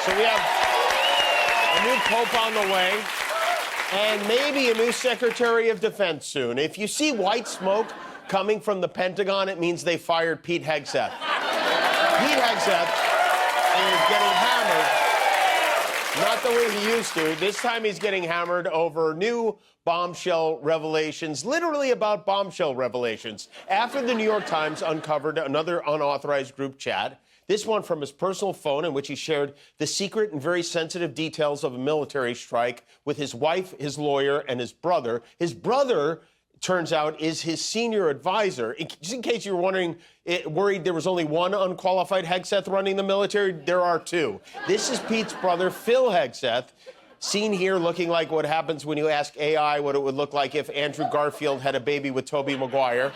So we have a new pope on the way, and maybe a new Secretary of Defense soon. If you see white smoke coming from the Pentagon, it means they fired Pete Hegseth. Pete Hegseth is getting hammered, not the way he used to. This time he's getting hammered over new bombshell revelations, literally about bombshell revelations. After the New York Times uncovered another unauthorized group chat, this one from his personal phone, in which he shared the secret and very sensitive details of a military strike with his wife, his lawyer, and his brother. His brother, turns out, is his senior advisor. Just in case you were worried there was only one unqualified Hegseth running the military, there are two. This is Pete's brother, Phil Hegseth, seen here looking like what happens when you ask AI what it would look like if Andrew Garfield had a baby with Tobey Maguire.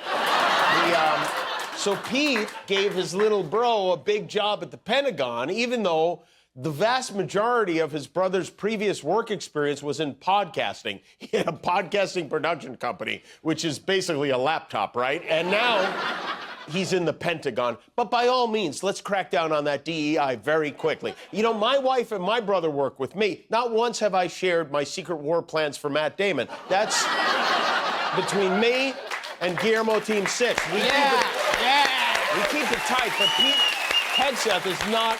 So Pete gave his little bro a big job at the Pentagon, even though the vast majority of his brother's previous work experience was in podcasting. He had a podcasting production company, which is basically a laptop, right? And now he's in the Pentagon. But by all means, let's crack down on that DEI very quickly. You know, my wife and my brother work with me. Not once have I shared my secret war plans for Matt Damon. That's between me and Guillermo Team 6. We keep it tight, but Pete Hegseth is not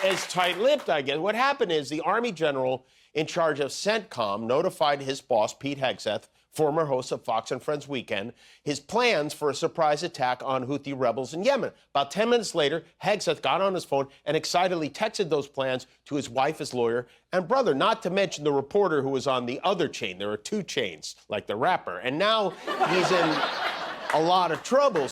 as tight-lipped, I guess. What happened is the Army general in charge of CENTCOM notified his boss, Pete Hegseth, former host of Fox and Friends Weekend, his plans for a surprise attack on Houthi rebels in Yemen. About 10 minutes later, Hegseth got on his phone and excitedly texted those plans to his wife, his lawyer, and brother, not to mention the reporter who was on the other chain. There are two chains, like the rapper. And now he's in a lot of trouble.